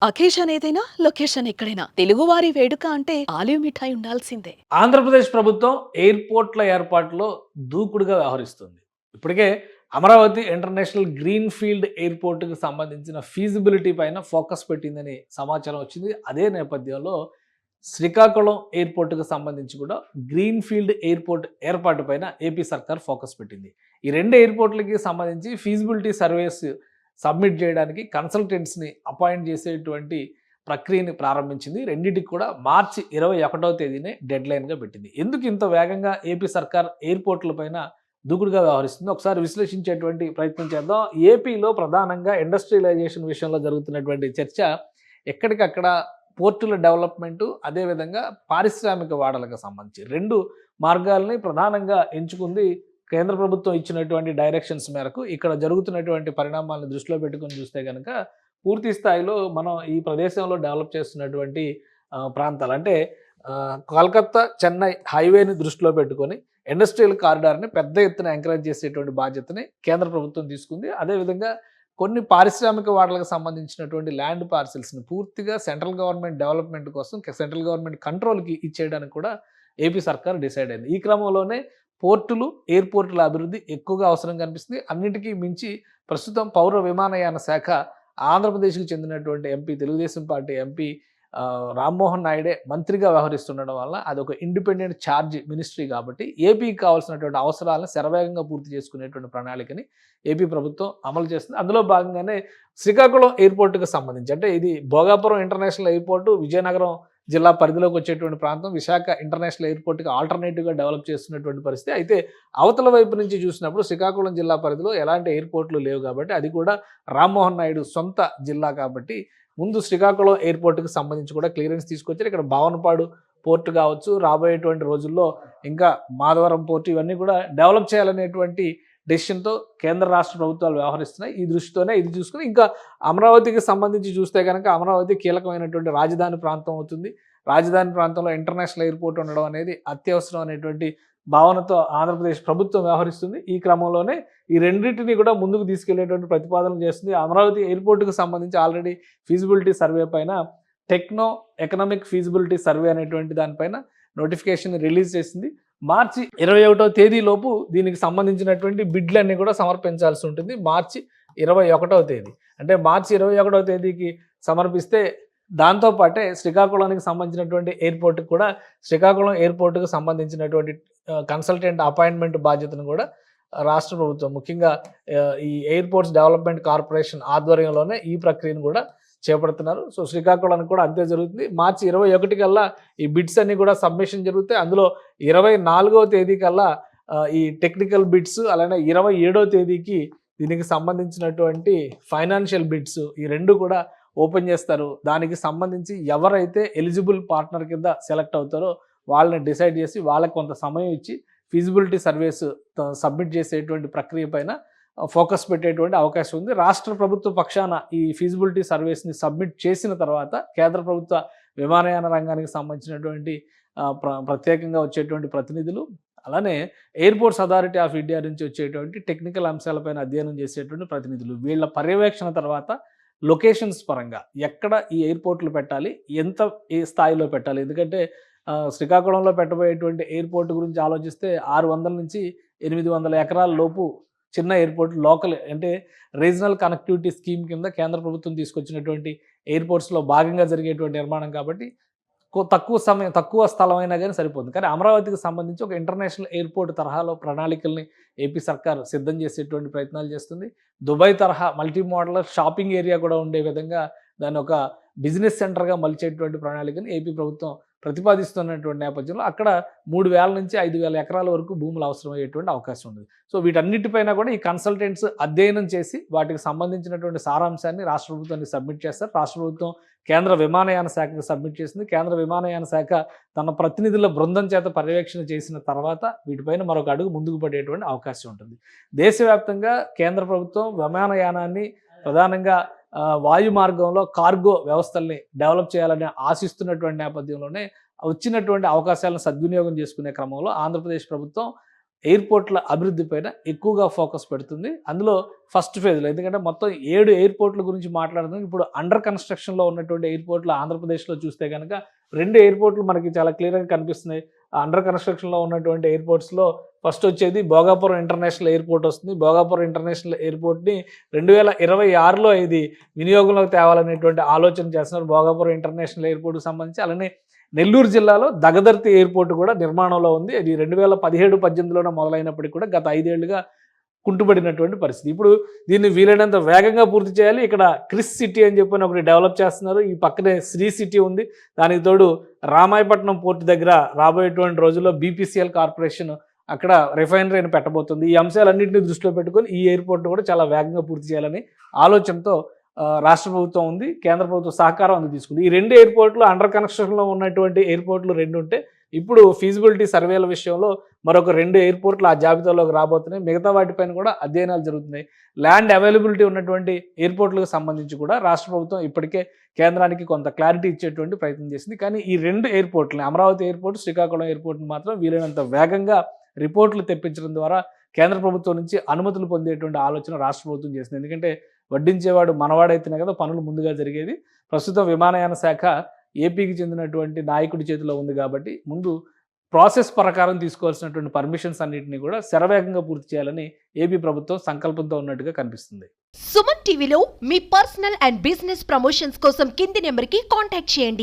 Occasion ఏదైనా location ఎక్కడైనా తెలుగువారి వేడుక అంటే ఆలివ్ మిఠాయి ఉండాల్సిందే. ఆంధ్రప్రదేశ్ ప్రభుత్వం ఎయిర్‌పోర్ట్‌ల ఏర్పాటులో దూకుడుగా వ్యవహరిస్తుంది. ఇప్పటికే అమరావతి ఇంటర్నేషనల్ గ్రీన్ ఫీల్డ్ ఎయిర్‌పోర్ట్‌కి సంబంధించిన ఫీజిబిలిటీ పైన ఫోకస్ పెట్టిందని సమాచారం వచ్చింది. అదే నేపథ్యంలో శ్రీకాకుళం ఎయిర్‌పోర్ట్‌కి సంబంధించి కూడా గ్రీన్ ఫీల్డ్ ఎయిర్‌పోర్ట్ ఏర్పాటు పైన ఏపీ సర్కార్ ఫోకస్ పెట్టింది. ఈ 2 ఎయిర్‌పోర్ట్‌లకి సంబంధించి ఫీజిబిలిటీ సర్వేస్ సబ్మిట్ చేయడానికి కన్సల్టెంట్స్‌ని అపాయింట్ చేసేటువంటి ప్రక్రియని ప్రారంభించింది. రెండిటికి కూడా మార్చి 21వ తేదీనే డెడ్‌లైన్‌గా పెట్టింది. ఎందుకు ఇంత వేగంగా ఏపీ సర్కార్ ఎయిర్‌పోర్ట్‌ల పైన దూకుడుగా వ్యవహరిస్తుందో ఒకసారి విశ్లేషించేటువంటి ప్రయత్నం చేద్దాం. ఏపీలో ప్రధానంగా ఇండస్ట్రియలైజేషన్ విషయంలో జరుగుతున్నటువంటి చర్చ ఎక్కడికక్కడ పోర్టుల డెవలప్‌మెంటు, అదేవిధంగా పారిశ్రామిక వాడలకు సంబంధించి 2 మార్గాల్ని ప్రధానంగా ఎంచుకుంది కేంద్ర ప్రభుత్వం ఇచ్చినటువంటి డైరెక్షన్స్ మేరకు. ఇక్కడ జరుగుతున్నటువంటి పరిణామాలను దృష్టిలో పెట్టుకొని చూస్తే గనక పూర్తి స్థాయిలో మనం ఈ ప్రదేశంలో డెవలప్ చేస్తున్నటువంటి ప్రాంతాలు అంటే కలకత్తా, చెన్నై హైవేని దృష్టిలో పెట్టుకొని ఇండస్ట్రియల్ కారిడార్‌ని పెద్ద ఎత్తున ఎంకరేజ్ చేసేటువంటి బాధ్యతని కేంద్ర ప్రభుత్వం తీసుకుంది. అదేవిధంగా కొన్ని పారిశ్రామిక వాడలకు సంబంధించినటువంటి ల్యాండ్ పార్సిల్స్‌ని పూర్తిగా సెంట్రల్ గవర్నమెంట్ డెవలప్‌మెంట్ కోసం సెంట్రల్ గవర్నమెంట్ కంట్రోల్‌కి ఇచ్చేయడానికి కూడా ఏపీ సర్కార్ డిసైడ్ అయింది. ఈ క్రమంలోనే పోర్టులు, ఎయిర్‌పోర్టుల అభివృద్ధి ఎక్కువగా అవసరం కనిపిస్తుంది. అన్నిటికీ మించి ప్రస్తుతం పౌర విమానయాన శాఖ ఆంధ్రప్రదేశ్‌కి చెందినటువంటి MP, Telugu Desam party MP Rammohan నాయుడే మంత్రిగా వ్యవహరిస్తుండడం వల్ల అదొక ఇండిపెండెంట్ ఛార్జ్ మినిస్ట్రీ కాబట్టి ఏపీకి కావాల్సినటువంటి అవసరాలను శరవేగంగా పూర్తి చేసుకునేటువంటి ప్రణాళికని ఏపీ ప్రభుత్వం అమలు చేస్తుంది. అందులో భాగంగానే శ్రీకాకుళం ఎయిర్‌పోర్ట్‌కి సంబంధించి అంటే ఇది భోగాపురం ఇంటర్నేషనల్ ఎయిర్‌పోర్టు విజయనగరం జిల్లా పరిధిలోకి వచ్చేటువంటి ప్రాంతం. విశాఖ ఇంటర్నేషనల్ ఎయిర్‌పోర్ట్‌కి ఆల్టర్‌నేటివ్‌గా డెవలప్ చేస్తున్నటువంటి పరిస్థితి. అయితే అవతల వైపు నుంచి చూసినప్పుడు శ్రీకాకుళం జిల్లా పరిధిలో ఎలాంటి ఎయిర్‌పోర్ట్‌లు లేవు కాబట్టి అది కూడా రామ్మోహన్ నాయుడు సొంత జిల్లా కాబట్టి ముందు శ్రీకాకుళం ఎయిర్‌పోర్ట్‌కి సంబంధించి కూడా క్లియరెన్స్ తీసుకొచ్చారు. ఇక్కడ భావనపాడు పోర్ట్ కావచ్చు, రాబోయేటువంటి రోజుల్లో ఇంకా మాధవరం పోర్ట్ ఇవన్నీ కూడా డెవలప్ చేయాలనేటువంటి డెసిషన్‌తో కేంద్ర రాష్ట్ర ప్రభుత్వాలు వ్యవహరిస్తున్నాయి. ఈ దృష్టితోనే ఇది చూసుకొని ఇంకా అమరావతికి సంబంధించి చూస్తే గనక అమరావతి కీలకమైనటువంటి రాజధాని ప్రాంతం అవుతుంది. రాజధాని ప్రాంతంలో ఇంటర్నేషనల్ ఎయిర్‌పోర్ట్ ఉండడం అనేది అత్యవసరం అనేటువంటి భావనతో ఆంధ్రప్రదేశ్ ప్రభుత్వం వ్యవహరిస్తుంది. ఈ క్రమంలోనే ఈ రెండిటిని కూడా ముందుకు తీసుకెళ్లేటువంటి ప్రతిపాదనలు చేస్తుంది. అమరావతి ఎయిర్‌పోర్ట్‌కి సంబంధించి ఆల్రెడీ ఫీజిబిలిటీ సర్వే పైన టెక్నో ఎకనామిక్ ఫీజిబిలిటీ సర్వే అనేటువంటి దానిపైన నోటిఫికేషన్ రిలీజ్ చేసింది. మార్చి 21వ తేదీలోపు దీనికి సంబంధించినటువంటి బిడ్లన్నీ కూడా సమర్పించాల్సి ఉంటుంది. మార్చి 21వ తేదీ. అంటే మార్చి 21వ తేదీకి సమర్పిస్తే దాంతో పాటే శ్రీకాకుళానికి సంబంధించినటువంటి ఎయిర్‌పోర్ట్‌కి కూడా శ్రీకాకుళం ఎయిర్‌పోర్ట్‌కి సంబంధించినటువంటి కన్సల్టెంట్ అపాయింట్మెంట్ బాధ్యతను కూడా రాష్ట్ర ప్రభుత్వం ముఖ్యంగా ఈ ఎయిర్‌పోర్ట్స్ డెవలప్‌మెంట్ కార్పొరేషన్ ఆధ్వర్యంలోనే ఈ ప్రక్రియను కూడా చేపడుతున్నారు. సో శ్రీకాకుళానికి కూడా అంతే జరుగుతుంది. మార్చి 21 కల్లా ఈ బిడ్స్ అన్నీ కూడా సబ్మిషన్ జరుగుతాయి. అందులో 24వ తేదీ కల్లా ఈ టెక్నికల్ బిడ్స్ అలానే 27వ తేదీకి దీనికి సంబంధించినటువంటి ఫైనాన్షియల్ బిడ్స్ ఈ 2 కూడా ఓపెన్ చేస్తారు. దానికి సంబంధించి ఎవరైతే ఎలిజిబుల్ పార్ట్నర్ కింద సెలెక్ట్ అవుతారో వాళ్ళని డిసైడ్ చేసి వాళ్ళకి కొంత సమయం ఇచ్చి ఫీజిబిలిటీ సర్వేస్ సబ్మిట్ చేసేటువంటి ప్రక్రియ పైన ఫోకస్ పెట్టేటువంటి అవకాశం ఉంది. రాష్ట్ర ప్రభుత్వ పక్షాన ఈ ఫీజిబిలిటీ సర్వేస్ని సబ్మిట్ చేసిన తర్వాత కేంద్ర ప్రభుత్వ విమానయాన రంగానికి సంబంధించినటువంటి ప్రత్యేకంగా వచ్చేటువంటి ప్రతినిధులు అలానే ఎయిర్‌పోర్ట్స్ అథారిటీ ఆఫ్ ఇండియా నుంచి వచ్చేటువంటి టెక్నికల్ అంశాలపైన అధ్యయనం చేసేటువంటి ప్రతినిధులు వీళ్ళ పర్యవేక్షణ తర్వాత లొకేషన్స్ పరంగా ఎక్కడ ఈ ఎయిర్‌పోర్ట్‌లు పెట్టాలి, ఎంత ఏ స్థాయిలో పెట్టాలి, ఎందుకంటే శ్రీకాకుళంలో పెట్టబోయేటువంటి ఎయిర్‌పోర్ట్ గురించి ఆలోచిస్తే 600 నుంచి 800 ఎకరాల లోపు చిన్న ఎయిర్‌పోర్ట్ లోకల్ అంటే రీజనల్ కనెక్టివిటీ స్కీమ్ కింద కేంద్ర ప్రభుత్వం తీసుకొచ్చినటువంటి ఎయిర్‌పోర్ట్స్‌లో భాగంగా జరిగేటువంటి నిర్మాణం కాబట్టి తక్కువ స్థలం అయినా కానీ సరిపోతుంది. కానీ అమరావతికి సంబంధించి ఒక ఇంటర్నేషనల్ ఎయిర్‌పోర్ట్ తరహాలో ప్రణాళికల్ని ఏపీ సర్కార్ సిద్ధం చేసేటువంటి ప్రయత్నాలు చేస్తుంది. దుబాయ్ తరహా మల్టీ మోడలర్ షాపింగ్ ఏరియా కూడా ఉండే విధంగా దాన్ని ఒక బిజినెస్ సెంటర్‌గా మలిచేటువంటి ప్రణాళికని ఏపీ ప్రభుత్వం ప్రతిపాదిస్తున్నటువంటి నేపథ్యంలో అక్కడ 3000 నుంచి 5000 ఎకరాల వరకు భూములు అవసరమయ్యేటువంటి అవకాశం ఉంది. సో వీటన్నిటిపైన కూడా ఈ కన్సల్టెంట్స్ అధ్యయనం చేసి వాటికి సంబంధించినటువంటి సారాంశాన్ని రాష్ట్ర ప్రభుత్వానికి సబ్మిట్ చేస్తారు. రాష్ట్ర ప్రభుత్వం కేంద్ర విమానయాన శాఖకు సబ్మిట్ చేసింది. కేంద్ర విమానయాన శాఖ తన ప్రతినిధుల బృందం చేత పర్యవేక్షణ చేసిన తర్వాత వీటిపైన మరొక అడుగు ముందుకు పడేటువంటి అవకాశం ఉంటుంది. దేశవ్యాప్తంగా కేంద్ర ప్రభుత్వం విమానయానాన్ని ప్రధానంగా వాయు మార్గంలో కార్గో వ్యవస్థల్ని డెవలప్ చేయాలని ఆశిస్తున్నటువంటి నేపథ్యంలోనే వచ్చినటువంటి అవకాశాలను సద్వినియోగం చేసుకునే క్రమంలో ఆంధ్రప్రదేశ్ ప్రభుత్వం ఎయిర్పోర్ట్ల అభివృద్ధి పైన ఎక్కువగా ఫోకస్ పెడుతుంది. అందులో ఫస్ట్ ఫేజ్లో, ఎందుకంటే మొత్తం 7 ఎయిర్పోర్ట్ల గురించి మాట్లాడుతుంది. ఇప్పుడు అండర్ కన్స్ట్రక్షన్లో ఉన్నటువంటి ఎయిర్పోర్ట్లు ఆంధ్రప్రదేశ్లో చూస్తే కనుక 2 ఎయిర్పోర్ట్లు మనకి చాలా క్లియర్గా కనిపిస్తున్నాయి. అండర్ కన్స్ట్రక్షన్లో ఉన్నటువంటి ఎయిర్పోర్ట్స్లో ఫస్ట్ వచ్చేది భోగాపురం ఇంటర్నేషనల్ ఎయిర్పోర్ట్ వస్తుంది. భోగాపురం ఇంటర్నేషనల్ ఎయిర్పోర్ట్ని 2026లో ఇది వినియోగంలోకి తేవాలనేటువంటి ఆలోచన చేస్తున్నారు భోగాపురం ఇంటర్నేషనల్ ఎయిర్పోర్ట్కి సంబంధించి. అలానే నెల్లూరు జిల్లాలో దగదర్తి ఎయిర్పోర్ట్ కూడా నిర్మాణంలో ఉంది. అది 2017-18లోనే మొదలైనప్పటికీ కూడా గత 5 ఏళ్లుగా కుంటుపడినటువంటి పరిస్థితి. ఇప్పుడు దీన్ని వీలైనంత వేగంగా పూర్తి చేయాలి. ఇక్కడ క్రిస్ సిటీ అని చెప్పి ఒకటి డెవలప్ చేస్తున్నారు. ఈ పక్కనే శ్రీ సిటీ ఉంది. దానికి తోడు రామాయపట్నం పోర్టు దగ్గర రాబోయేటువంటి రోజుల్లో బీపీసీఎల్ కార్పొరేషన్ అక్కడ రిఫైనరీని పెట్టబోతుంది. ఈ అంశాలన్నింటినీ దృష్టిలో పెట్టుకొని ఈ ఎయిర్పోర్ట్ కూడా చాలా వేగంగా పూర్తి చేయాలని ఆలోచనతో రాష్ట్ర ప్రభుత్వం ఉంది, కేంద్ర ప్రభుత్వం సహకారం అందుకు తీసుకుంది. ఈ 2 ఎయిర్పోర్ట్లు అండర్ కన్స్ట్రక్షన్లో ఉన్నటువంటి ఎయిర్పోర్ట్లు 2 ఉంటే ఇప్పుడు ఫీజిబిలిటీ సర్వేల విషయంలో మరొక 2 ఎయిర్పోర్ట్లు ఆ జాబితాలోకి రాబోతున్నాయి. మిగతా వాటిపైన కూడా అధ్యయనాలు జరుగుతున్నాయి. ల్యాండ్ అవైలబిలిటీ ఉన్నటువంటి ఎయిర్పోర్ట్లకు సంబంధించి కూడా రాష్ట్ర ప్రభుత్వం ఇప్పటికే కేంద్రానికి కొంత క్లారిటీ ఇచ్చేటువంటి ప్రయత్నం చేసింది. కానీ ఈ 2 ఎయిర్పోర్ట్లని, అమరావతి ఎయిర్పోర్ట్, శ్రీకాకుళం ఎయిర్పోర్ట్ని మాత్రం వీలైనంత వేగంగా రిపోర్ట్లు తెప్పించడం ద్వారా కేంద్ర ప్రభుత్వం నుంచి అనుమతులు పొందేటువంటి ఆలోచన రాష్ట్ర ప్రభుత్వం చేసింది. ఎందుకంటే వడ్డించేవాడు మనవాడైతేనే కదా పనులు ముందుగా జరిగేది. ప్రస్తుతం విమానయాన శాఖ ఏపీకి చెందినటువంటి నాయకుడి చేతిలో ఉంది కాబట్టి ముందు ప్రాసెస్ ప్రకారం తీసుకోవాల్సినటువంటి పర్మిషన్స్ అన్నింటినీ కూడా శరవేగంగా పూర్తి చేయాలని ఏపీ ప్రభుత్వం సంకల్పంతో ఉన్నట్టుగా కనిపిస్తుంది. సుమన్ టీవీలో మీ పర్సనల్ అండ్ బిజినెస్ ప్రమోషన్స్ కోసం కింది నెంబర్కి కాంటాక్ట్ చేయండి.